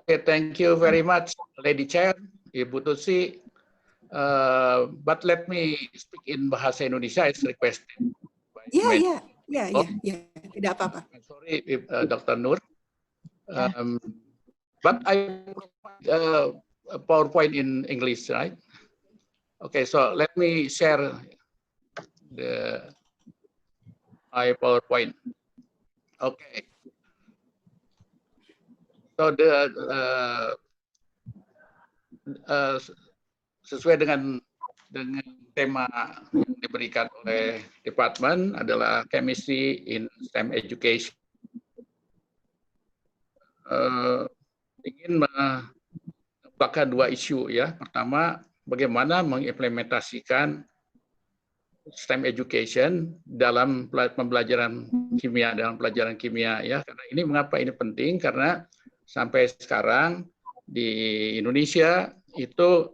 Okay, thank you very much, Lady Chair, Ibu Tutsi. But let me speak in bahasa Indonesia as requested. Ya, tidak apa-apa. Sorry, Dr. Nur. But I provide a PowerPoint in English, right? Okay, so let me share my PowerPoint. Okay. So sesuai dengan tema yang diberikan oleh departemen adalah Chemistry in STEM Education. Ingin membuka dua isu ya. Pertama, bagaimana mengimplementasikan STEM education dalam pembelajaran kimia, ya. Karena ini mengapa ini penting? Karena sampai sekarang di Indonesia itu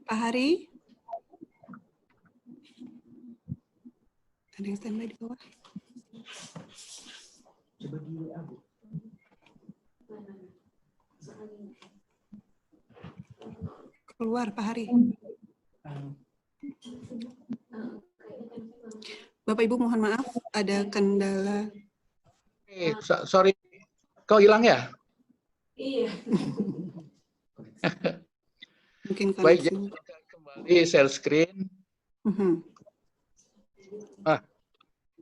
Pak Hari? Ada yang standby di bawah? Coba di WA, Bu. Keluar, Pak Hari. Bapak Ibu mohon maaf, ada kendala. Sorry, kau hilang ya? Iya. Mungkin baik, jadi kembali share screen.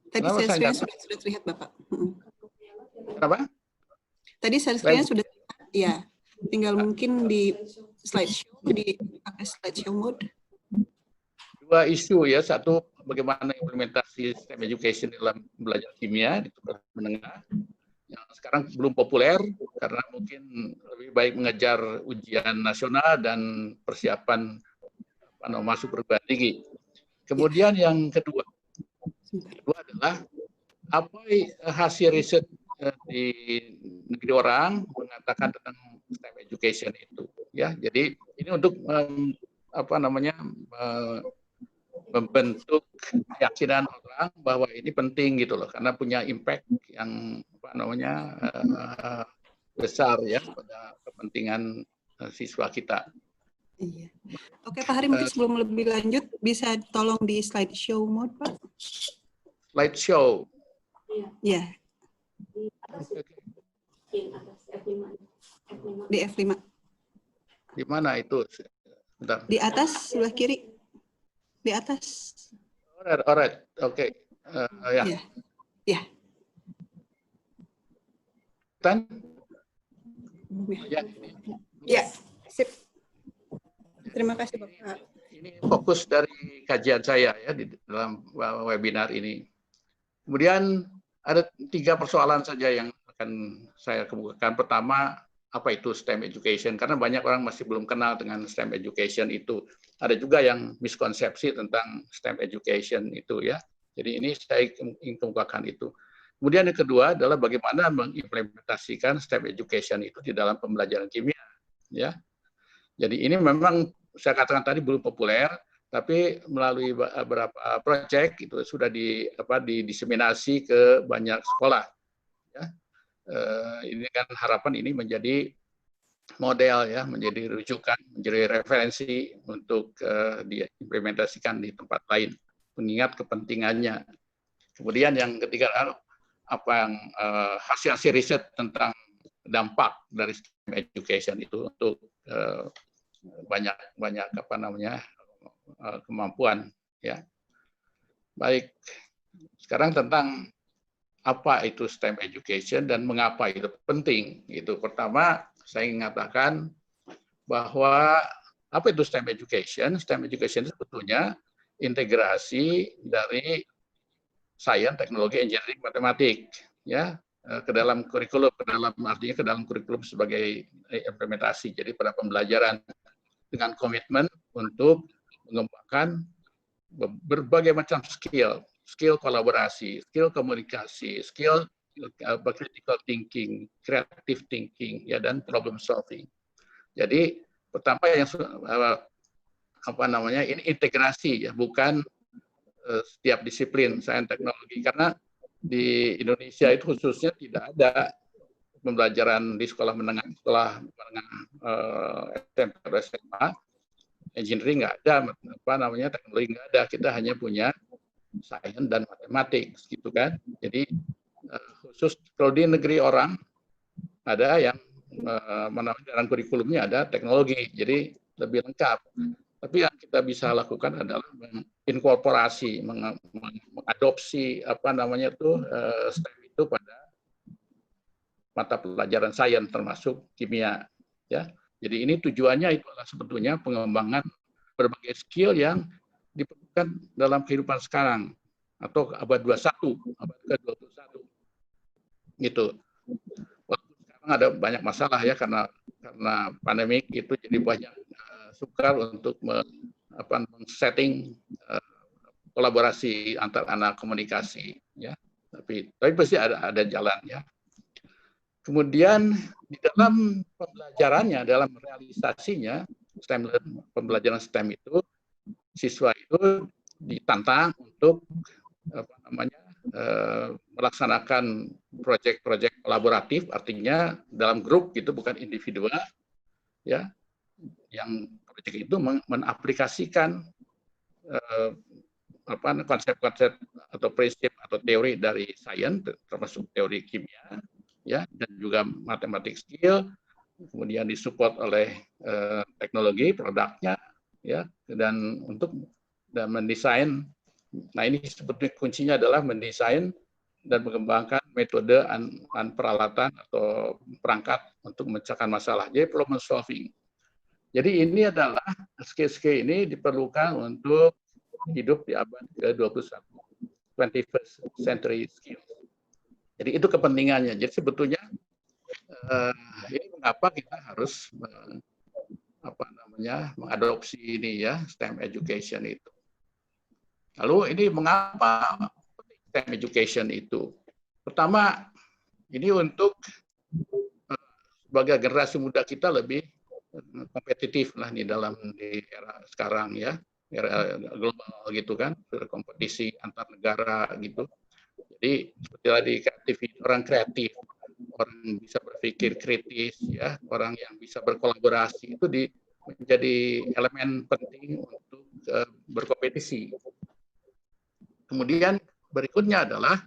Tadi share screen sudah terlihat Bapak. Kenapa? Tadi share screen sudah terlihat, ya. Tinggal mungkin di slideshow, di slideshow mode. Dua isu ya, satu bagaimana implementasi STEM education dalam belajar kimia di tempat menengah yang sekarang belum populer karena mungkin lebih baik mengejar ujian nasional dan persiapan masuk perguruan tinggi. Kemudian yang kedua adalah apa hasil riset di negeri orang mengatakan tentang STEM education itu ya. Jadi ini untuk membentuk keyakinan orang bahwa ini penting gitu loh, karena punya impact yang besar ya pada kepentingan siswa kita. Iya. Oke Pak Hari, mungkin sebelum lebih lanjut bisa tolong di slideshow mode Pak. Slideshow. Iya. Di F5. Di mana itu? Bentar. Di atas sebelah kiri. Di atas. Alright. Oke. Ya. Ya. Dan ya, sip. Terima kasih Bapak. Ini fokus dari kajian saya ya di dalam webinar ini. Kemudian ada 3 persoalan saja yang akan saya kemukakan. Pertama, apa itu STEM education? Karena banyak orang masih belum kenal dengan STEM education itu. Ada juga yang miskonsepsi tentang STEM education itu ya. Jadi ini saya ingin kemukakan itu. Kemudian yang kedua adalah bagaimana mengimplementasikan STEM education itu di dalam pembelajaran kimia ya. Jadi ini memang saya katakan tadi belum populer, tapi melalui beberapa proyek itu sudah didiseminasi ke banyak sekolah. Ya. Ini kan harapan ini menjadi model ya, menjadi rujukan, menjadi referensi untuk diimplementasikan di tempat lain, mengingat kepentingannya. Kemudian yang ketiga hasil riset tentang dampak dari STEM education itu untuk banyak kemampuan ya. Baik, sekarang tentang apa itu STEM education dan mengapa itu penting. Itu pertama saya ingin mengatakan bahwa apa itu STEM education? STEM education itu sebetulnya integrasi dari sains, teknologi, engineering, matematik ya ke dalam kurikulum, artinya ke dalam kurikulum sebagai implementasi. Jadi pada pembelajaran dengan komitmen untuk mengembangkan berbagai macam skill, skill kolaborasi, skill komunikasi, skill critical thinking, creative thinking, ya, dan problem solving. Jadi pertama yang ini integrasi, ya, bukan setiap disiplin sains teknologi, karena di Indonesia itu khususnya tidak ada pembelajaran di sekolah menengah SMP atau SMA, engineering nggak ada, teknologi nggak ada, kita hanya punya sains dan matematik, gitu kan. Jadi khusus kalau di negeri orang ada yang dalam kurikulumnya ada teknologi, jadi lebih lengkap. Tapi yang kita bisa lakukan adalah menginkorporasi, mengadopsi STEM itu pada mata pelajaran sains termasuk kimia, ya. Jadi ini tujuannya itu adalah sebetulnya pengembangan berbagai skill yang diperlukan dalam kehidupan sekarang atau abad 21, abad ke-21. Gitu. Waktu sekarang ada banyak masalah, ya, karena pandemik itu jadi banyak sukar untuk men-setting kolaborasi antar anak komunikasi, ya. Tapi pasti ada jalannya. Kemudian di dalam pembelajarannya, dalam realisasinya pembelajaran STEM itu, siswa itu ditantang untuk melaksanakan proyek-proyek kolaboratif, artinya dalam grup gitu, bukan individual, ya, yang proyek itu menaplikasikan konsep-konsep atau prinsip atau teori dari sains, termasuk teori kimia, ya, dan juga matematik skill, kemudian disupport oleh teknologi produknya, ya, dan mendesain. Nah, ini sebetulnya kuncinya adalah mendesain dan mengembangkan metode dan peralatan atau perangkat untuk memecahkan masalah. Jadi problem solving. Jadi ini adalah skill-skill ini diperlukan untuk hidup di abad ke-21, 21st century skills. Jadi itu kepentingannya. Jadi sebetulnya ini mengapa kita harus mengadopsi ini, ya, STEM education itu. Lalu ini mengapa STEM education itu? Pertama, ini untuk sebagai generasi muda kita lebih kompetitif lah di era sekarang, ya, era global gitu kan, berkompetisi antar negara gitu. Jadi seperti tadi orang kreatif, orang bisa berpikir kritis, ya, orang yang bisa berkolaborasi itu menjadi elemen penting untuk berkompetisi. Kemudian berikutnya adalah,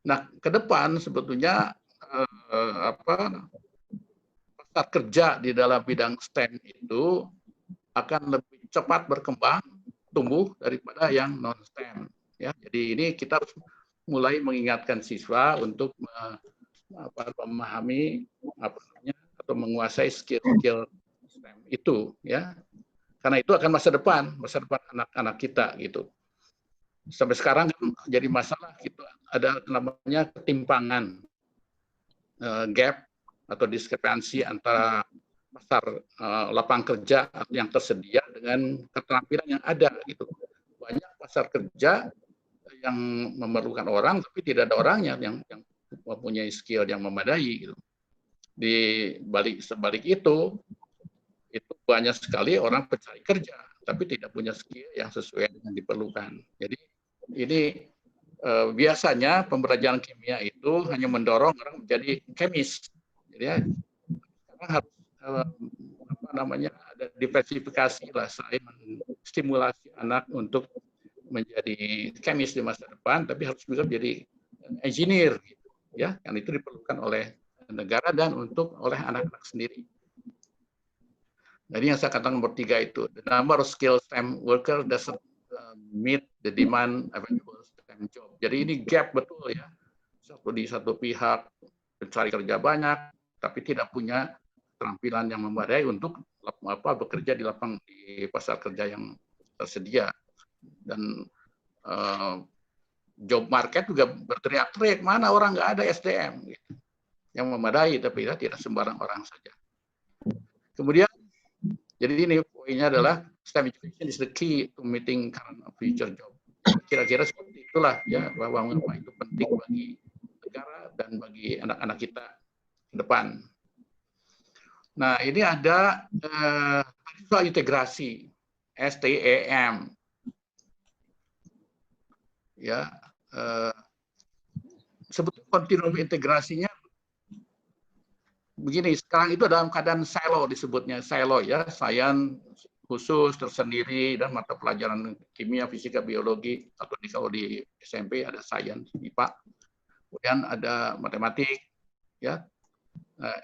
nah, ke depan sebetulnya pasar kerja di dalam bidang STEM itu akan lebih cepat berkembang, tumbuh daripada yang non STEM, ya. Jadi ini kita harus mulai mengingatkan siswa untuk memahami atau menguasai skill-skill STEM itu, ya. Karena itu akan masa depan anak-anak kita gitu. Sampai sekarang jadi masalah gitu, ada namanya ketimpangan, gap atau diskrepansi antara pasar lapangan kerja yang tersedia dengan keterampilan yang ada gitu. Banyak pasar kerja yang memerlukan orang tapi tidak ada orangnya yang mempunyai skill yang memadai gitu. Di sebalik itu banyak sekali orang pencari kerja tapi tidak punya skill yang sesuai dengan diperlukan. Jadi ini biasanya pembelajaran kimia itu hanya mendorong orang menjadi kemis. Jadi ya, harus ada diversifikasi lah, saya menstimulasi anak untuk menjadi kemis di masa depan, tapi harus juga menjadi engineer, gitu, ya, yang itu diperlukan oleh negara dan oleh anak-anak sendiri. Jadi yang saya katakan nomor 3 itu, the number of skilled STEM worker doesn't meet the demand available STEM job. Jadi ini gap betul, ya. Di satu pihak mencari kerja banyak, tapi tidak punya keterampilan yang memadai untuk bekerja di pasar kerja yang tersedia. Dan job market juga berteriak-teriak, mana orang nggak ada SDM gitu, yang memadai, tapi ya tidak sembarang orang saja. Kemudian Jadi ini poinnya adalah STEM education is the key to meeting current and future job. Kira-kira seperti itulah ya, bahwa mengapa itu penting bagi negara dan bagi anak-anak kita ke depan. Nah, ini ada soal integrasi STEM. Ya, sebetulnya kontinuum integrasinya begini, sekarang itu dalam keadaan silo disebutnya, silo ya, sains khusus tersendiri dan mata pelajaran kimia, fisika, biologi, atau kalau di SMP ada sains, IPA, kemudian ada matematik, ya,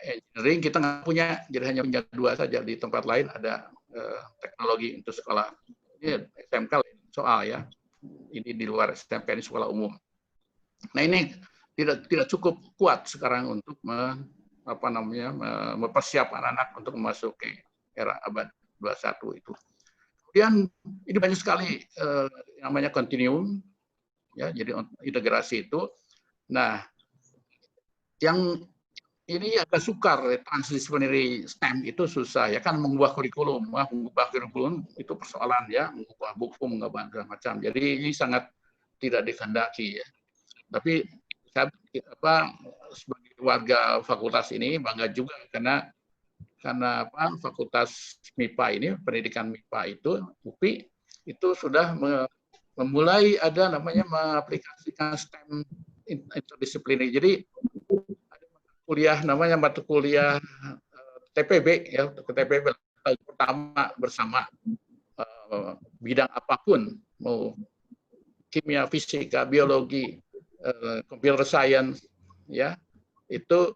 engineering kita nggak punya, jadi hanya punya 2 saja. Di tempat lain ada teknologi untuk sekolah, ini SMK soal ya, ini di luar SMK, ini sekolah umum. Nah ini tidak cukup kuat sekarang untuk mempersiapkan anak untuk memasuki era abad 21 itu. Kemudian ini banyak sekali namanya continuum, ya, jadi integrasi itu. Nah, yang ini agak sukar, transdisciplinary STEM itu susah ya kan, mengubah kurikulum itu persoalan ya, mengubah buku, mengubah segala macam. Jadi ini sangat tidak dikehendaki ya. Tapi saya sebagai warga fakultas ini bangga juga karena fakultas MIPA ini, pendidikan MIPA itu, UPI itu sudah memulai ada namanya mengaplikasikan STEM interdisipliner. Jadi ada kuliah namanya mata kuliah TPB ya, TPB pertama bersama bidang apapun, mau kimia, fisika, biologi, computer science, ya, itu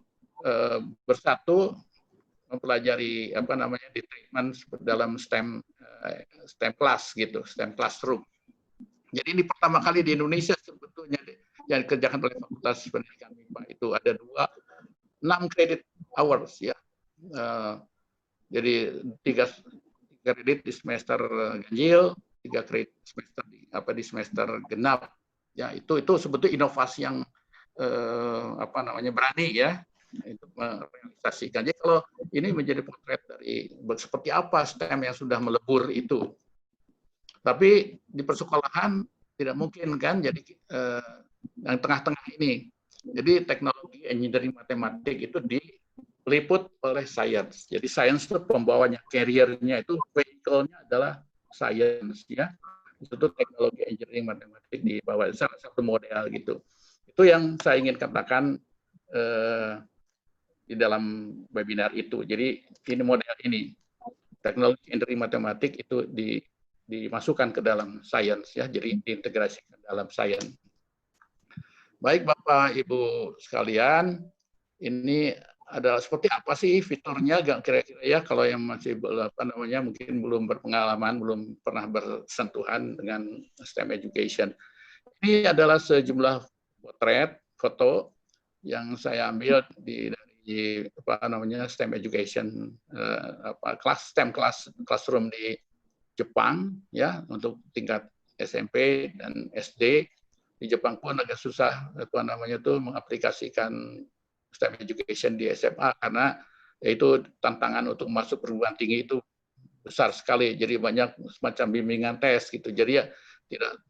bersatu mempelajari di treatment dalam STEM class gitu, STEM classroom. Jadi ini pertama kali di Indonesia sebetulnya yang dikerjakan oleh Fakultas Pendidikan MIPA itu ada 6 credit hours ya. Jadi 3 kredit di semester ganjil, 3 kredit di semester genap. Ya, itu sebetulnya inovasi yang berani ya untuk merealisasikan. Jadi kalau ini menjadi potret dari seperti apa STEM yang sudah melebur itu. Tapi di persekolahan tidak mungkin kan, jadi yang tengah-tengah ini. Jadi teknologi, engineering, matematik itu diliput oleh sains. Jadi sains itu pembawanya, carrier-nya itu, vehicle-nya adalah sains ya. Itu teknologi, engineering, matematik di bawah salah satu model gitu. Itu yang saya ingin katakan di dalam webinar itu. Jadi ini model ini, teknologi, engineering, matematik itu dimasukkan ke dalam sains ya, jadi diintegrasikan dalam sains. Baik Bapak Ibu sekalian, ini adalah seperti apa sih fiturnya kira-kira ya, kalau yang masih mungkin belum berpengalaman, belum pernah bersentuhan dengan STEM education. Ini adalah sejumlah potret foto yang saya ambil dari STEM education STEM classroom di Jepang ya, untuk tingkat SMP dan SD. Di Jepang pun agak susah mengaplikasikan STEM education di SMA karena itu tantangan untuk masuk perguruan tinggi itu besar sekali. Jadi banyak semacam bimbingan tes gitu. Jadi ya tidak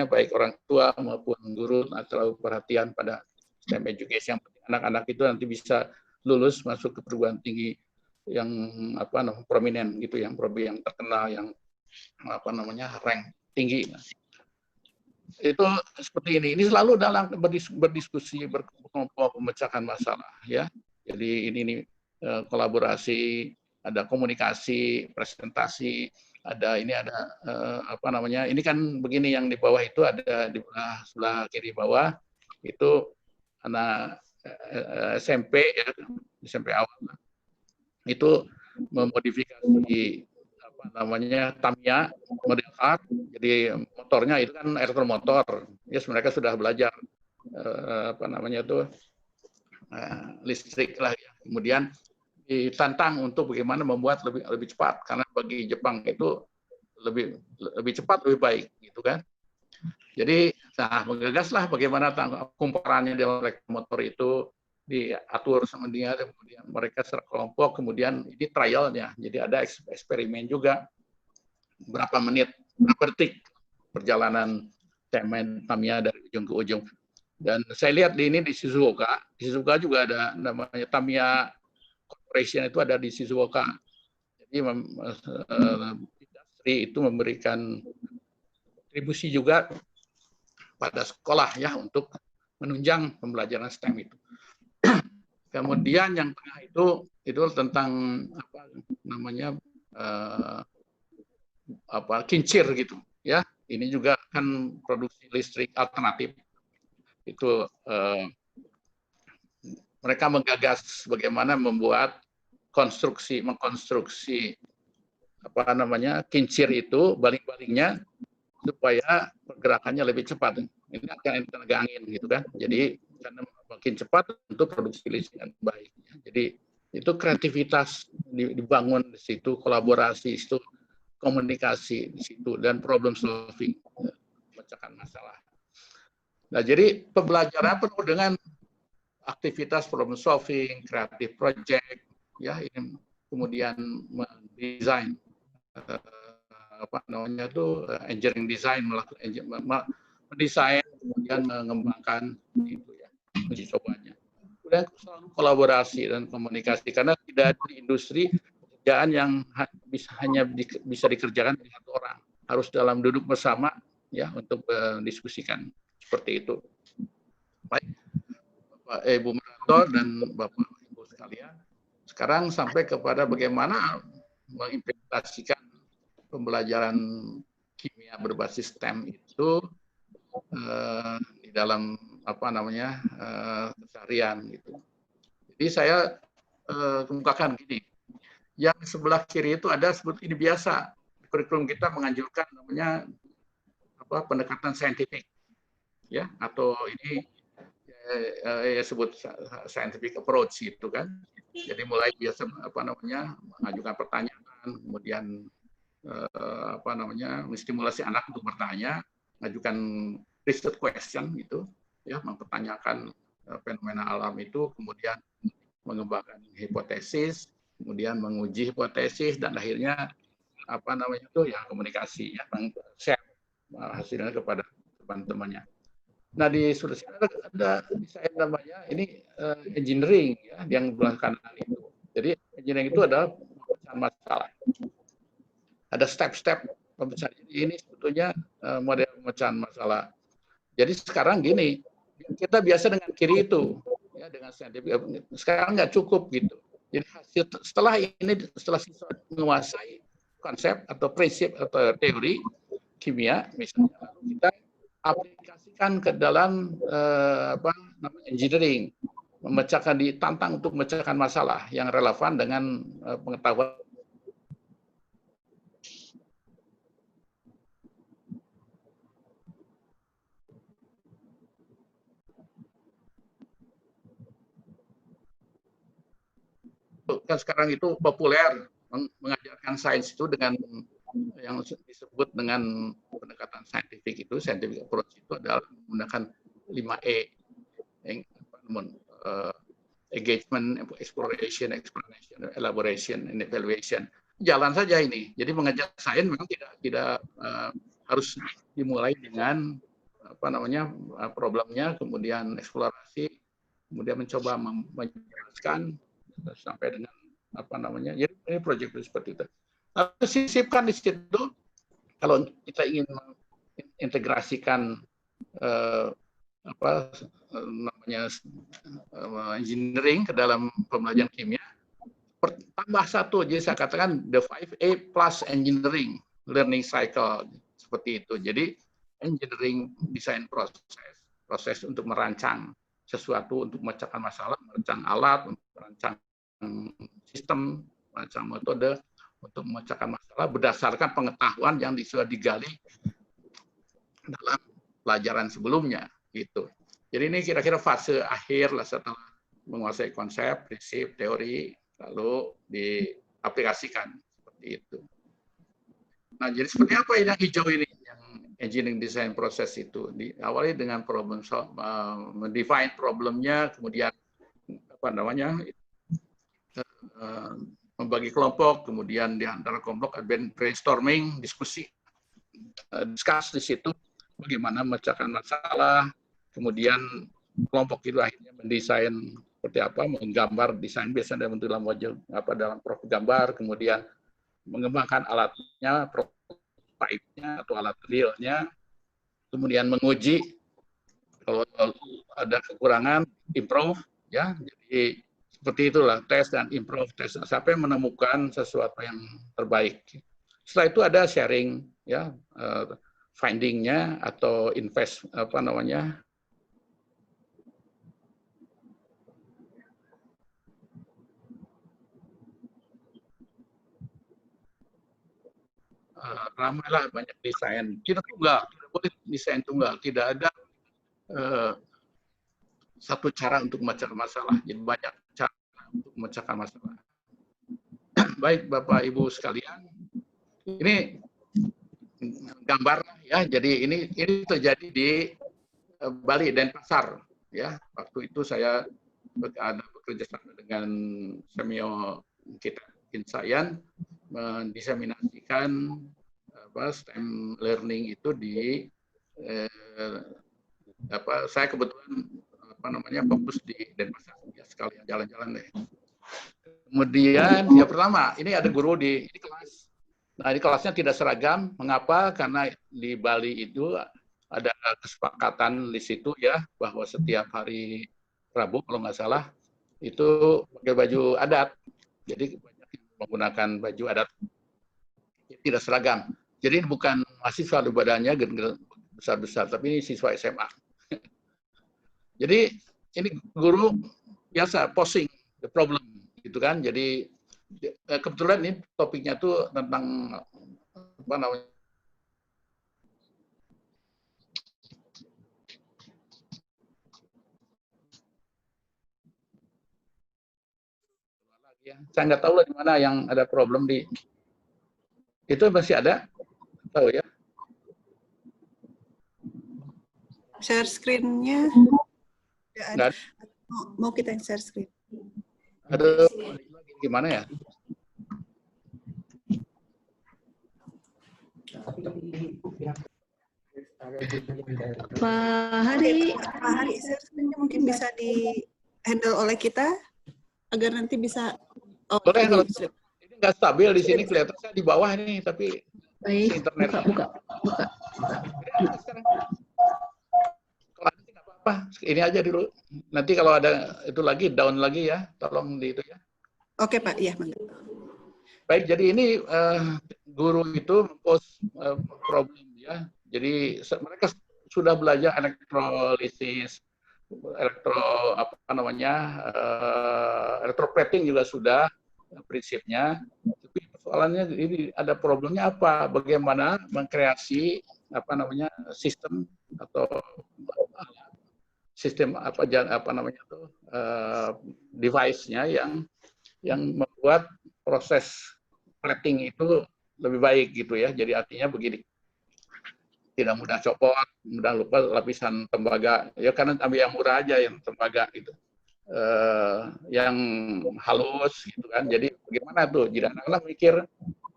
baik orang tua maupun guru terlalu perhatian pada STEM education. Anak-anak itu nanti bisa lulus masuk ke perguruan tinggi yang prominent gitu, yang terkenal, yang rank tinggi. Itu seperti ini. Ini selalu dalam berdiskusi, berkelompok, memecahkan masalah ya. Jadi ini kolaborasi, ada komunikasi, presentasi, ini kan begini, yang di bawah itu ada di sebelah kiri bawah itu anak SMP ya, SMP awal itu memodifikasi Tamiya model art. Jadi motornya itu kan elektromotor. Ya, mereka sudah belajar listrik lah ya. Kemudian ditantang untuk bagaimana membuat lebih cepat, karena bagi Jepang itu lebih cepat lebih baik gitu kan. Jadi menggagaslah bagaimana kumparannya dengan elektromotor itu diatur sama dia, kemudian mereka secara kelompok, kemudian ini trialnya, jadi ada eksperimen juga, berapa menit, berapa detik perjalanan Tamiya dari ujung ke ujung. Dan saya lihat di Shizuoka juga ada namanya Tamiya Corporation, itu ada di Shizuoka. Jadi industri itu memberikan kontribusi juga pada sekolah ya untuk menunjang pembelajaran STEM itu. Kemudian yang tengah itu tentang apa namanya kincir gitu ya. Ini juga kan produksi listrik alternatif. Itu mereka menggagas bagaimana membuat mengkonstruksi apa namanya kincir itu baling-balingnya supaya pergerakannya lebih cepat. Ini akan tenaga angin gitu kan. Jadi karena makin cepat untuk produksi listrik yang baik. Jadi itu kreativitas dibangun di situ, kolaborasi itu, komunikasi di situ, dan problem solving, memecahkan masalah. Nah, jadi pembelajaran penuh dengan aktivitas problem solving, creative project, ya, ini kemudian mendesain apa namanya itu engineering design, mendesain, kemudian mengembangkan itu ya, uji cobanya. Kemudian selalu kolaborasi dan komunikasi, karena tidak ada di industri pekerjaan yang hanya bisa dikerjakan dengan satu orang, harus dalam duduk bersama ya untuk mendiskusikan seperti itu. Baik, Bapak Ibu moderator dan Bapak Ibu sekalian, sekarang sampai kepada bagaimana mengimplementasikan pembelajaran kimia berbasis STEM itu di dalam apa namanya keseharian gitu. Jadi saya kemukakan gini, yang sebelah kiri itu ada sebut ini biasa, kurikulum kita menganjurkan namanya apa pendekatan saintifik, ya, atau ini ya sebut scientific approach gitu kan. Jadi mulai biasa apa namanya mengajukan pertanyaan, kemudian apa namanya menstimulasi anak untuk bertanya, mengajukan research question gitu, ya, mempertanyakan fenomena alam itu, kemudian mengembangkan hipotesis, kemudian menguji hipotesis, dan akhirnya apa namanya itu ya komunikasi, ya, share hasilnya kepada teman-temannya. Nah, di sudut ada saya namanya ini engineering ya, yang belakang kanan itu. Jadi engineering itu adalah pemecahan masalah. Ada step-step pemecahan. Ini sebetulnya model pemecahan masalah. Jadi sekarang gini, kita biasa dengan kiri itu, ya, dengan saintifik. Sekarang nggak cukup gitu. Jadi hasil setelah siswa menguasai konsep atau prinsip atau teori kimia, misalnya, lalu kita aplikasikan ke dalam apa namanya engineering, ditantang untuk memecahkan masalah yang relevan dengan pengetahuan. Kan sekarang itu populer mengajarkan sains itu dengan yang disebut dengan pendekatan saintifik itu, scientific approach itu adalah menggunakan 5E, engagement, exploration, explanation, elaboration, and evaluation. Jalan saja ini. Jadi mengajar sains memang tidak harus dimulai dengan apa namanya problemnya, kemudian eksplorasi, kemudian mencoba menjelaskan sampai dengan apa namanya. Jadi ini proyek seperti itu. Harus sisipkan di situ kalau kita ingin mengintegrasikan apa namanya engineering ke dalam pembelajaran kimia, tambah satu, jadi saya katakan the 5A plus engineering learning cycle seperti itu. Jadi engineering design proses untuk merancang sesuatu, untuk memecahkan masalah, merancang alat, merancang sistem, merancang metode untuk memecahkan masalah berdasarkan pengetahuan yang sudah digali dalam pelajaran sebelumnya gitu. Jadi ini kira-kira fase akhir lah setelah menguasai konsep, prinsip, teori, lalu diaplikasikan seperti itu. Nah, jadi seperti apa yang hijau ini, yang engineering design proses itu diawali dengan problem mendefine problemnya, kemudian membagi kelompok, kemudian di antara kelompok ada brainstorming, diskusi, discuss di situ bagaimana memecahkan masalah, kemudian kelompok itu akhirnya mendesain seperti apa, menggambar desain biasanya dalam wajah dalam profil gambar, kemudian mengembangkan alatnya, prototype-nya atau alat realnya, kemudian menguji kalau ada kekurangan, improve, ya. Jadi seperti itulah tes dan improve, tes sampai menemukan sesuatu yang terbaik. Setelah itu ada sharing, ya, finding-nya atau invest ramailah banyak desain. Tidak boleh desain tunggal. Tidak ada satu cara untuk memecahkan masalah. Jadi banyak cara untuk memecahkan masalah. Baik Bapak Ibu sekalian, ini gambar ya. Jadi ini terjadi di Bali, Denpasar ya. Waktu itu saya ada bekerja sama dengan Semio kita Insayan mendiseminasikan STEM learning itu di saya kebetulan fokus di Denpasar ya, sekalian jalan-jalan deh. Kemudian yang pertama ini ada guru di kelas. Nah, di kelasnya tidak seragam. Mengapa? Karena di Bali itu ada kesepakatan di situ ya bahwa setiap hari Rabu kalau nggak salah itu pakai baju adat. Jadi banyak yang menggunakan baju adat tidak seragam. Jadi bukan mahasiswa di badannya besar-besar, tapi ini siswa SMA. Jadi ini guru biasa posing the problem gitu kan. Jadi kebetulan ini topiknya tuh tentang apa namanya? Saya nggak tahu lah di mana yang ada problem di itu masih ada, tahu ya? Share screen-nya Nggak ada. Mau kita yang share screen. Aduh, gimana ya? Pak Hari, share screen-nya mungkin bisa di handle oleh kita agar nanti bisa. Boleh kalau ini nggak stabil di sini kelihatan saya di bawah ini tapi baik, internet buka. Kalau nanti nggak apa-apa, ini aja dulu. Nanti kalau ada itu lagi down lagi ya, tolong di itu ya. Oke Pak, iya. Baik, jadi ini guru itu mempost problem ya. Jadi mereka sudah belajar elektrolisis, elektroplating juga sudah prinsipnya. Tapi persoalannya ini ada problemnya apa? Bagaimana mengkreasi sistem atau sistem device-nya yang membuat proses plating itu lebih baik gitu ya. Jadi artinya begini, tidak mudah copot, mudah lupa lapisan tembaga. Ya karena ambil yang murah aja, yang tembaga gitu, yang halus gitu kan. Jadi bagaimana tuh? Jadi anak-anak mikir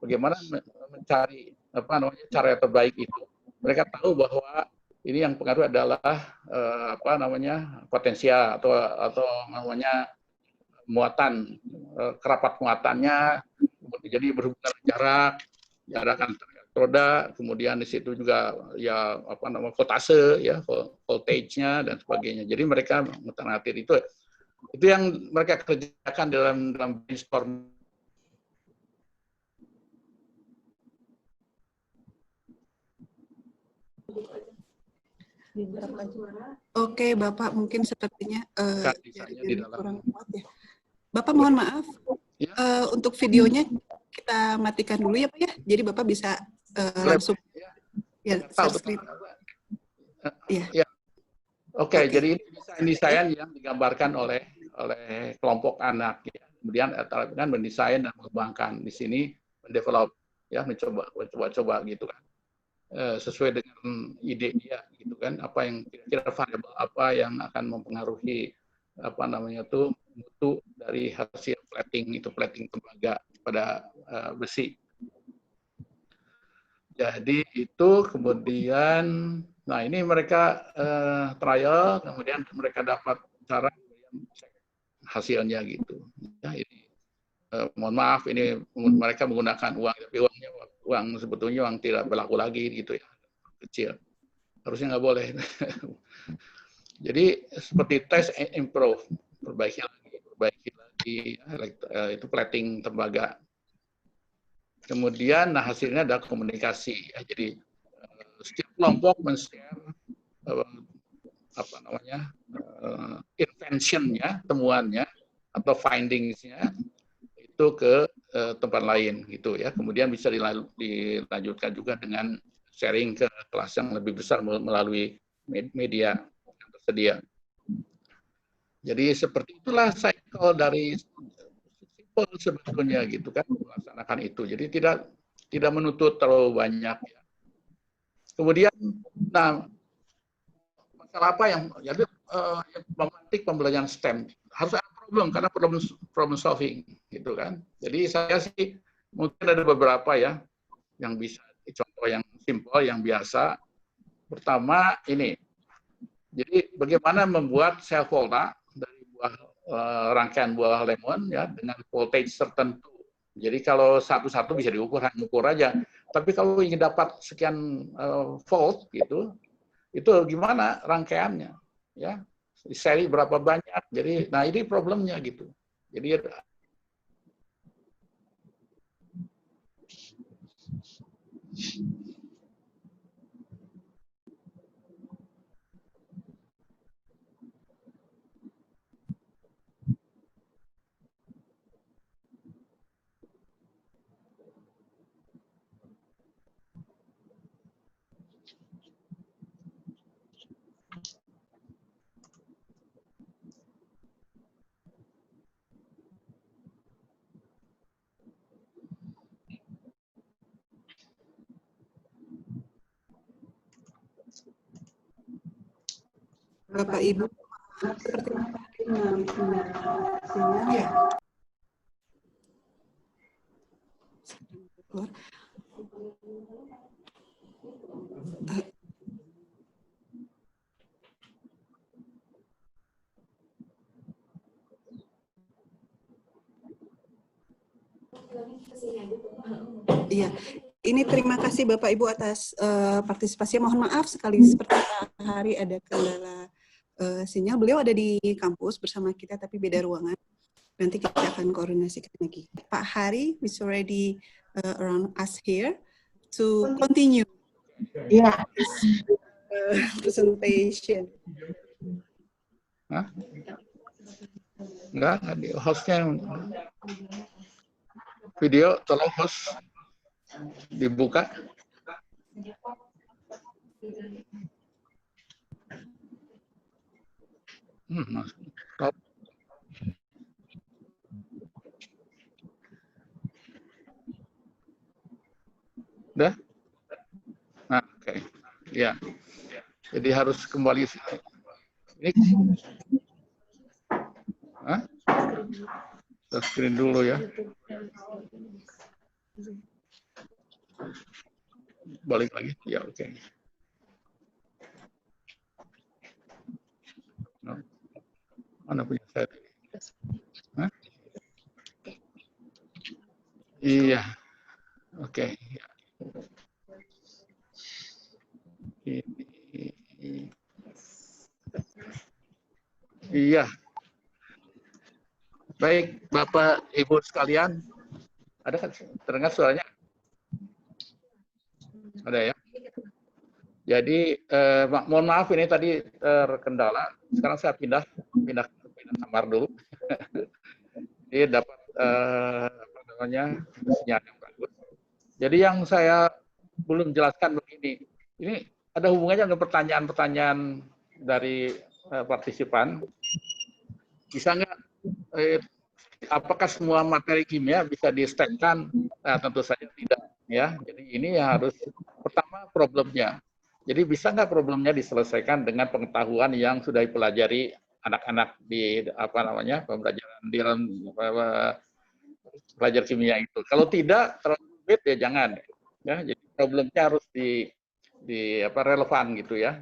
bagaimana mencari cara yang terbaik itu. Mereka tahu bahwa ini yang pengaruh adalah potensial atau muatan, kerapat muatannya, jadi berhubungan jarak antar elektroda, kemudian di situ juga ya voltase ya, voltage-nya dan sebagainya. Jadi mereka mengatir itu yang mereka kerjakan dalam brainstorm. Oke, Bapak mungkin sepertinya di dalam. kurang kuat ya. Bapak mohon maaf, ya. Untuk videonya kita matikan dulu ya Pak ya. Jadi Bapak bisa langsung ya, share screen. Ya. Oke, jadi ini desain yang digambarkan oleh kelompok anak ya. Kemudian dengan mendesain dan mengembangkan di sini, mendevelop ya, mencoba gitu kan. Sesuai dengan ide dia gitu kan, apa yang kira-kira variabel apa yang akan mempengaruhi mutu dari hasil plating tembaga pada besi. Jadi itu kemudian, nah ini mereka trial, kemudian mereka dapat cara cek hasilnya gitu. Ya, ini mohon maaf, ini mereka menggunakan uang, tapi uang sebetulnya uang tidak berlaku lagi gitu ya, kecil. Harusnya nggak boleh. Jadi seperti tes and improve, perbaiki lagi itu plating tembaga. Kemudian nah hasilnya ada komunikasi. Ya, jadi setiap kelompok men-share invention-nya, temuannya atau findings-nya itu ke tempat lain gitu ya. Kemudian bisa dilanjutkan juga dengan sharing ke kelas yang lebih besar melalui media yang tersedia. Jadi seperti itulah cycle dari simple sebetulnya gitu kan melaksanakan itu. Jadi tidak menuntut terlalu banyak ya. Kemudian nah masalah apa yang jadi memantik pembelajaran STEM harus ada problem karena problem solving gitu kan. Jadi saya sih mungkin ada beberapa ya yang bisa contoh yang simple yang biasa. Pertama ini. Jadi bagaimana membuat sel volta dari rangkaian buah lemon ya dengan voltage tertentu. Jadi kalau satu-satu bisa diukur aja. Tapi kalau ingin dapat sekian volt gitu, itu gimana rangkaiannya? Ya, seri berapa banyak? Jadi, nah ini problemnya gitu. Jadi Bapak Ibu seperti ya. Iya, ini terima kasih Bapak Ibu atas partisipasinya. Mohon maaf sekali seperti Pak Hari ada kendala sinyal. Beliau ada di kampus bersama kita tapi beda ruangan. Nanti kita akan koordinasikan lagi. Pak Hari is already around us here to continue. Yeah. Presentation. Hah? Enggak, hostnya video tolong host dibuka. Udah? Nah, oke. Ya. Jadi harus kembali sini. Ini screen dulu ya. Balik lagi. Ya, oke. Mana punya saya? Hah? Iya. Oke. Iya. Baik, Bapak, Ibu sekalian. Ada kan terdengar suaranya? Ada ya? Jadi, mohon maaf ini tadi terkendala. Sekarang saya pindah kamar dulu. Jadi dapat sinyal yang bagus. Jadi yang saya belum jelaskan begini. Ini ada hubungannya dengan pertanyaan-pertanyaan dari partisipan. Bisa nggak? Apakah semua materi kimia bisa di-stack-kan? Nah, tentu saja tidak. Ya, jadi ini harus pertama problemnya. Jadi bisa nggak problemnya diselesaikan dengan pengetahuan yang sudah dipelajari anak-anak di pembelajaran di dalam pelajar kimia itu. Kalau tidak terlalu rumit ya jangan. Ya, jadi problemnya harus di relevan gitu ya.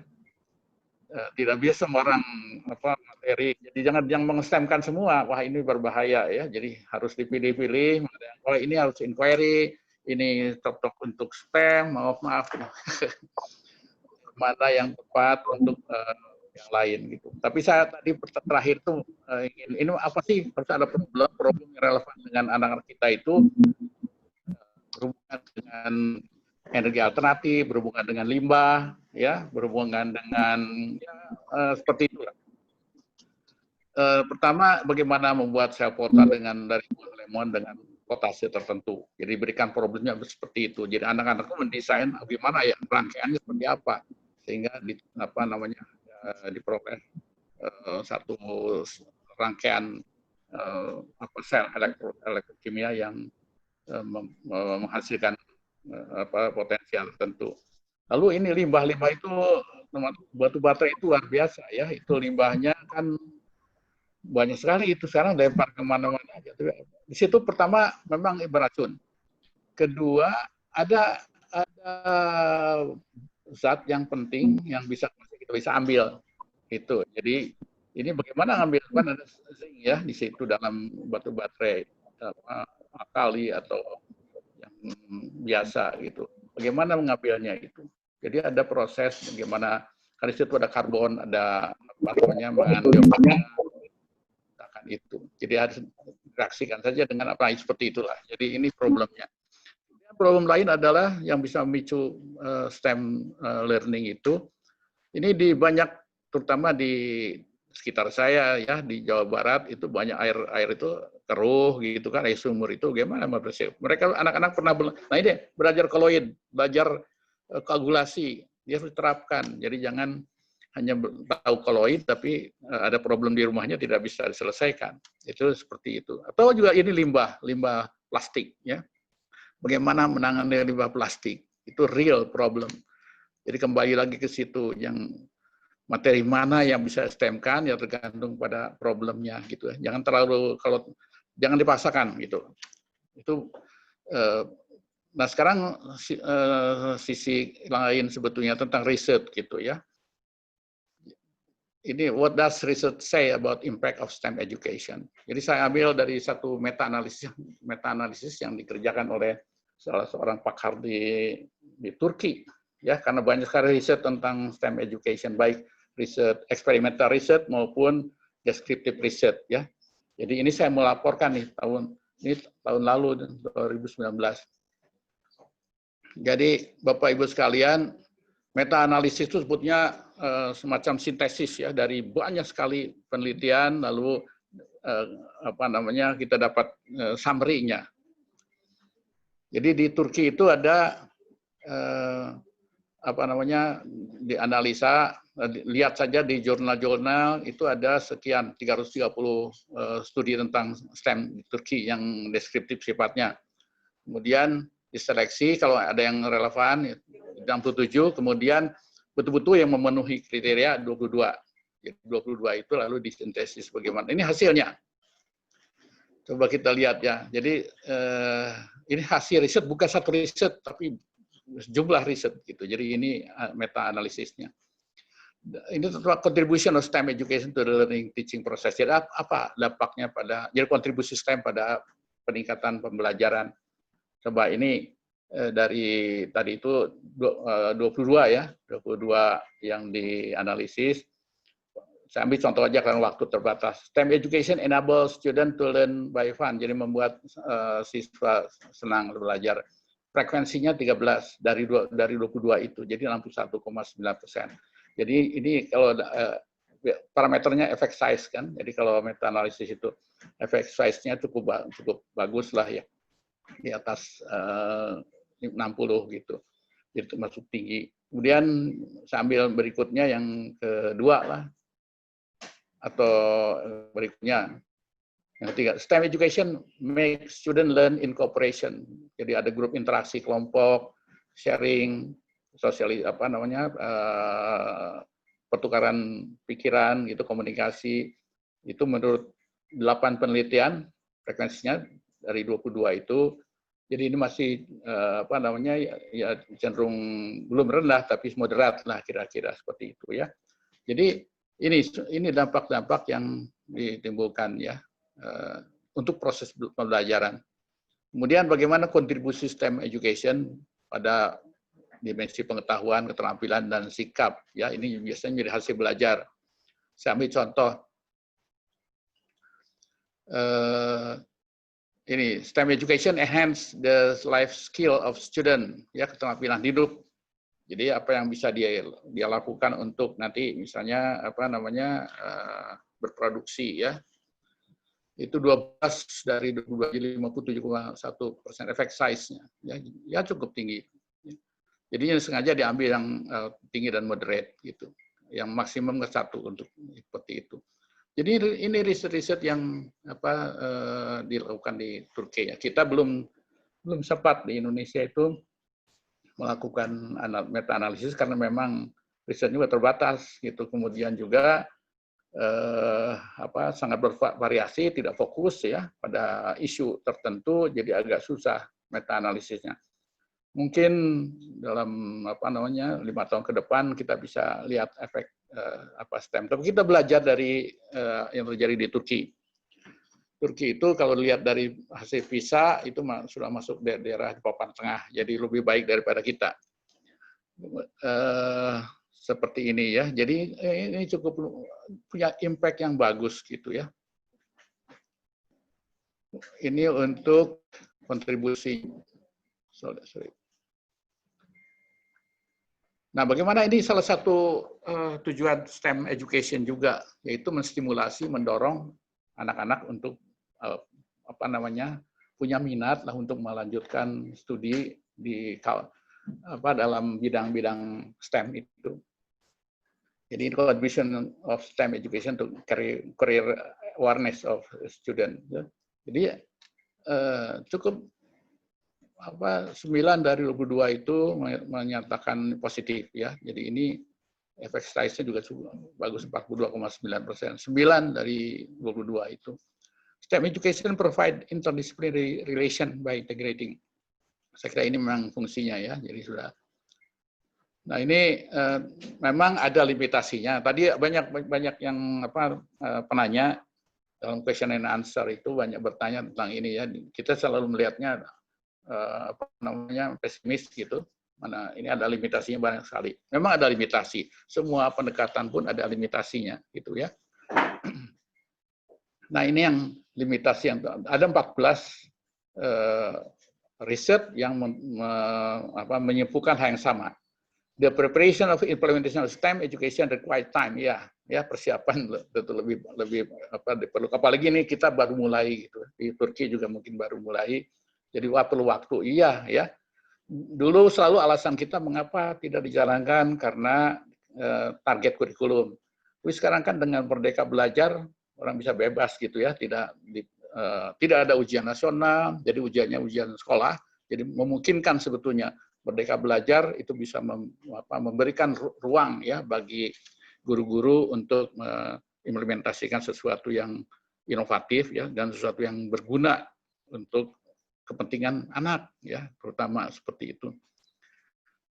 Tidak bisa semua orang materi. Jadi jangan yang mengestemkan semua. Wah ini berbahaya ya. Jadi harus dipilih-pilih. Oh ini harus inquiry, ini cocok untuk STEM. Maaf. Mana yang tepat untuk yang lain gitu. Tapi saya tadi terakhir tuh ini apa sih harus ada problem yang relevan dengan anak-anak kita itu berhubungan dengan energi alternatif, berhubungan dengan limbah, ya, berhubungan dengan seperti itu. Pertama, bagaimana membuat sel pota dari buah lemon dengan potase tertentu. Jadi berikan problemnya seperti itu. Jadi anak-anak mendesain bagaimana ya rangkaiannya seperti apa sehingga diperoleh satu rangkaian sel elektrokimia yang menghasilkan potensial tertentu. Lalu ini limbah-limbah itu batu bata itu luar biasa ya. Itu limbahnya kan banyak sekali itu sekarang lempar kemana-mana aja. Di situ pertama memang beracun. Kedua ada zat yang penting yang kita bisa ambil itu. Jadi ini bagaimana ngambil kan ada zinc ya di situ dalam batu baterai alkali atau yang biasa gitu. Bagaimana mengambilnya itu? Jadi ada proses bagaimana karena situ ada karbon, ada mengandung itu. Jadi harus reaksikan saja dengan apa seperti itulah. Jadi ini problemnya. Problem lain adalah yang bisa memicu STEM learning itu. Ini di banyak, terutama di sekitar saya ya di Jawa Barat itu banyak air itu keruh gitu kan, air sumur itu gimana bersih. Mereka anak-anak pernah belajar koloid, belajar koagulasi, dia harus terapkan. Jadi jangan hanya tahu koloid tapi ada problem di rumahnya tidak bisa diselesaikan. Itu seperti itu. Atau juga ini limbah plastik ya. Bagaimana menangani limbah plastik? Itu real problem. Jadi kembali lagi ke situ yang materi mana yang bisa STEM-kan ya tergantung pada problemnya gitu ya. Jangan dipaksakan gitu. Itu nah sekarang sisi lain sebetulnya tentang riset gitu ya. Ini what does research say about impact of STEM education? Jadi saya ambil dari satu meta-analisis yang dikerjakan oleh salah seorang pakar di Turki ya, karena banyak sekali riset tentang STEM education, baik riset experimental research maupun descriptive research ya. Jadi ini saya melaporkan nih tahun lalu 2019. Jadi Bapak Ibu sekalian, meta-analisis itu sebutnya semacam sintesis ya dari banyak sekali penelitian, lalu kita dapat summary-nya. Jadi di Turki itu ada dianalisa, lihat saja di jurnal-jurnal itu ada sekian 330 studi tentang STEM di Turki yang deskriptif sifatnya. Kemudian diseleksi kalau ada yang relevan 67, kemudian betul-betul yang memenuhi kriteria 22. Jadi 22 itu lalu disintesis bagaimana. Ini hasilnya. Coba kita lihat ya. Jadi ini hasil riset, bukan satu riset, tapi jumlah riset gitu. Jadi ini meta-analisisnya. Ini tentang contribution of STEM education to the learning teaching process. Jadi apa dampaknya jadi kontribusi STEM pada peningkatan pembelajaran. Coba ini dari tadi itu 22 ya, 22 yang dianalisis. Saya ambil contoh aja karena waktu terbatas. STEM education enables student to learn by fun, jadi membuat siswa senang belajar. Frekuensinya 13 dari 22 itu, jadi 61,9%. Jadi ini kalau parameternya effect size kan, jadi kalau meta analisis itu effect size-nya cukup bagus lah ya, di atas 60 gitu, jadi termasuk tinggi. Kemudian sambil berikutnya yang kedua lah, atau berikutnya yang ketiga, STEM education make student learn in cooperation. Jadi ada grup interaksi kelompok, sharing, pertukaran pikiran gitu, komunikasi. Itu menurut 8 penelitian frekuensinya dari 22 itu. Jadi ini masih apa namanya ya cenderung belum rendah tapi moderat lah kira-kira seperti itu ya. Jadi ini dampak-dampak yang ditimbulkan ya untuk proses pembelajaran. Kemudian bagaimana kontribusi STEM education pada dimensi pengetahuan, keterampilan dan sikap ya, ini biasanya menjadi hasil belajar. Saya ambil contoh ini STEM education enhance the life skill of student ya, keterampilan hidup. Jadi apa yang bisa dia lakukan untuk nanti misalnya apa namanya berproduksi ya. Itu 12 dari 22 jadi 57,1% efek size-nya ya cukup tinggi. Jadi sengaja diambil yang tinggi dan moderate gitu. Yang maksimum ke 1 untuk seperti itu. Jadi ini riset-riset yang apa dilakukan di Turki ya. Kita belum sempat di Indonesia itu melakukan meta analisis karena memang risetnya juga terbatas gitu. Kemudian juga sangat bervariasi, tidak fokus ya pada isu tertentu, jadi agak susah meta analisisnya. Mungkin dalam 5 tahun ke depan kita bisa lihat efek STEM. Tapi kita belajar dari yang terjadi di Turki. Turki itu kalau lihat dari hasil PISA itu sudah masuk daerah di papan tengah, jadi lebih baik daripada kita. Seperti ini ya. Jadi ini cukup punya impact yang bagus gitu ya. Ini untuk kontribusi. Sorry. Nah, bagaimana ini salah satu tujuan STEM education juga, yaitu menstimulasi, mendorong anak-anak untuk punya minat lah untuk melanjutkan studi di dalam bidang-bidang STEM itu. Jadi contribution of STEM education to career awareness of student. Jadi cukup 9 dari 22 itu menyatakan positif ya. Jadi ini efek size-nya juga bagus 42,9%. 9 dari 22 itu. STEM education provide interdisciplinary relation by integrating. Saya kira ini memang fungsinya ya. Jadi sudah. Nah ini memang ada limitasinya. Tadi banyak yang penanya dalam question and answer itu banyak bertanya tentang ini ya. Kita selalu melihatnya pesimis gitu. Mana ini ada limitasinya banyak sekali. Memang ada limitasi. Semua pendekatan pun ada limitasinya gitu ya. Nah ini yang limitasi yang ada 14 riset yang menyimpulkan hal yang sama. The preparation of implementation of STEM education require time. Ya, persiapan tentu lebih diperlukan. Apalagi ini kita baru mulai gitu. Di Turki juga mungkin baru mulai. Jadi perlu waktu. Iya, ya. Dulu selalu alasan kita mengapa tidak dijalankan karena target kurikulum. Tapi sekarang kan dengan Merdeka Belajar orang bisa bebas gitu ya, tidak ada ujian nasional, jadi ujiannya ujian sekolah. Jadi memungkinkan sebetulnya Merdeka Belajar itu bisa memberikan ruang ya bagi guru-guru untuk mengimplementasikan sesuatu yang inovatif ya dan sesuatu yang berguna untuk kepentingan anak ya, terutama seperti itu.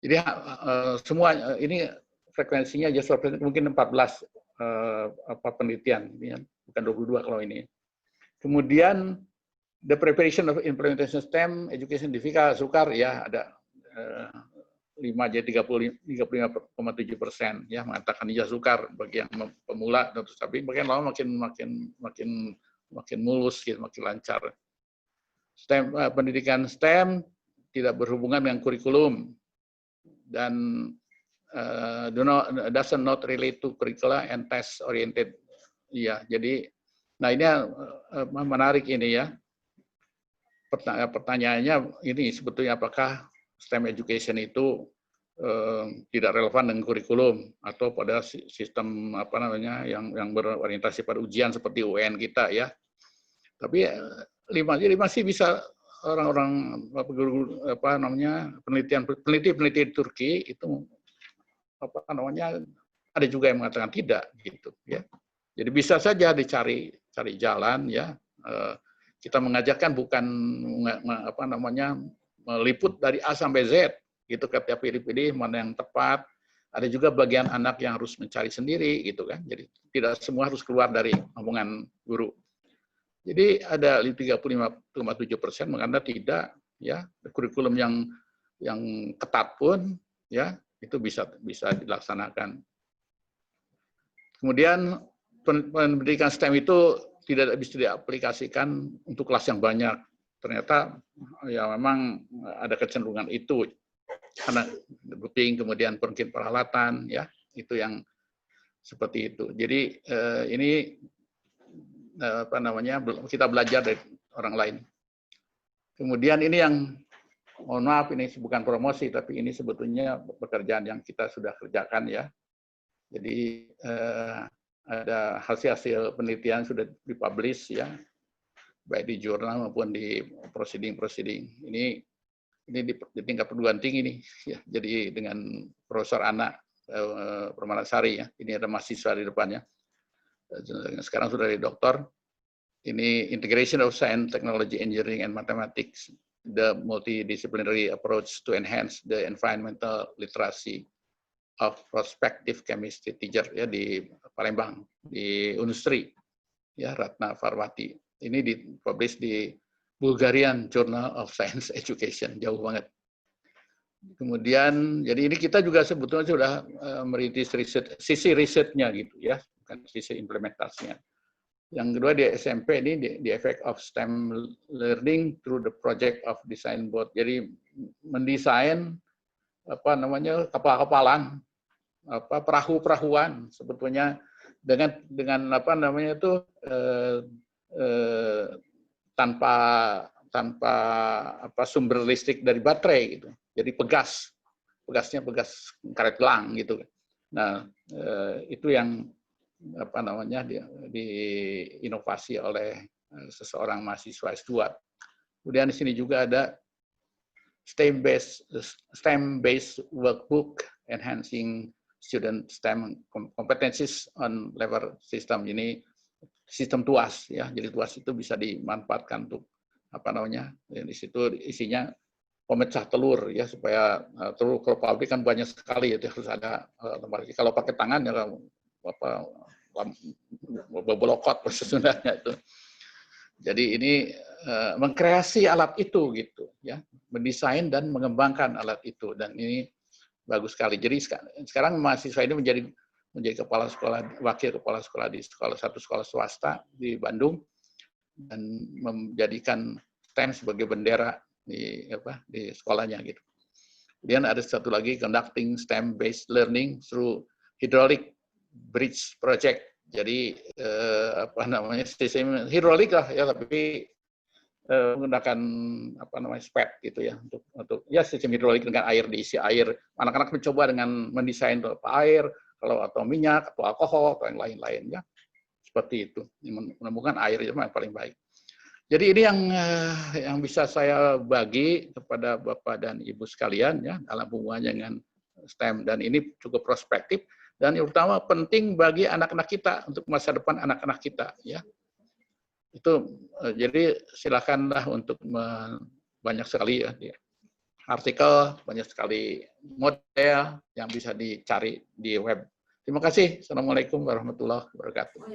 Jadi semua ini frekuensinya mungkin 14 penelitian ya, bukan 22 kalau ini. Kemudian the preparation of implementation STEM education di Vika Sukar ya ada 35,7% ya mengatakan iya sukar bagi yang pemula, tapi makin lama makin mulus gitu, makin lancar. STEM, pendidikan STEM tidak berhubungan dengan kurikulum dan doesn't not relate to curricula and test oriented. Iya, jadi nah ini menarik ini ya. Pertanyaannya ini sebetulnya apakah STEM education itu tidak relevan dengan kurikulum atau pada sistem yang berorientasi pada ujian seperti UN kita ya. Tapi jadi masih bisa orang-orang peneliti Turki itu ada juga yang mengatakan tidak gitu ya. Jadi bisa saja dicari cari jalan ya. Kita mengajarkan bukan meliput dari A sampai Z gitu, kata pilih-pilih mana yang tepat. Ada juga bagian anak yang harus mencari sendiri gitu kan. Jadi tidak semua harus keluar dari omongan guru. Jadi ada 35,7% mengatakan tidak ya, kurikulum yang ketat pun ya itu bisa dilaksanakan. Kemudian pendidikan STEM itu tidak bisa diaplikasikan untuk kelas yang banyak. Ternyata ya memang ada kecenderungan itu karena grouping, kemudian mungkin peralatan ya, itu yang seperti itu. Jadi ini kita belajar dari orang lain. Kemudian ini yang mohon maaf, ini bukan promosi, tapi ini sebetulnya pekerjaan yang kita sudah kerjakan ya. Jadi ada hasil-hasil penelitian sudah dipublish ya, baik di jurnal maupun di proceeding. Ini di tingkat perguruan tinggi nih ya. Jadi dengan Profesor Ana Permanasari ya. Ini ada mahasiswa di depannya. Sekarang sudah jadi doktor. Ini Integration of Science, Technology, Engineering, and Mathematics, the multidisciplinary approach to enhance the environmental literacy of prospective chemistry teacher ya di Palembang, di Unstri ya, Ratna Farwati. Ini dipublish di Bulgarian Journal of Science Education, jauh banget. Kemudian jadi ini kita juga sebetulnya sudah merintis riset, sisi risetnya gitu ya, bukan sisi implementasinya. Yang kedua di SMP ini the effect of STEM learning through the project of design board. Jadi mendesain kapal-kapalan, perahu-perahuan sebetulnya dengan tanpa sumber listrik dari baterai gitu. Jadi pegasnya pegas karet gelang gitu. Nah, itu yang diinovasi oleh seseorang mahasiswa S2. Kemudian di sini juga ada STEM-based workbook enhancing student STEM competencies on level system. Ini sistem TUAS ya. Jadi TUAS itu bisa dimanfaatkan untuk di situ isinya pemecah telur ya, supaya telur kalau pabrik kan banyak sekali ya, harus ada kalau pakai tangan ya bebolokot sebenarnya itu. Jadi ini mengkreasi alat itu gitu ya, mendesain dan mengembangkan alat itu, dan ini bagus sekali. Jadi sekarang mahasiswa ini menjadi kepala sekolah, wakil kepala sekolah di satu sekolah swasta di Bandung, dan menjadikan STEM sebagai bendera di sekolahnya gitu. Kemudian ada satu lagi, conducting STEM-based learning through hydraulic bridge project. Jadi sistem hidrolik lah ya, tapi menggunakan SPED gitu ya, untuk ya sistem hidrolik dengan air, diisi air. Anak-anak mencoba dengan mendesain air atau minyak atau alkohol atau yang lain-lain ya, seperti itu, menemukan air itu yang paling baik. Jadi ini yang bisa saya bagi kepada Bapak dan Ibu sekalian ya, dalam hubungannya dengan STEM, dan ini cukup prospektif dan yang utama penting bagi anak-anak kita, untuk masa depan anak-anak kita ya. Itu jadi silakanlah untuk banyak sekali ya artikel, banyak sekali model yang bisa dicari di web. Terima kasih. Assalamualaikum warahmatullahi wabarakatuh.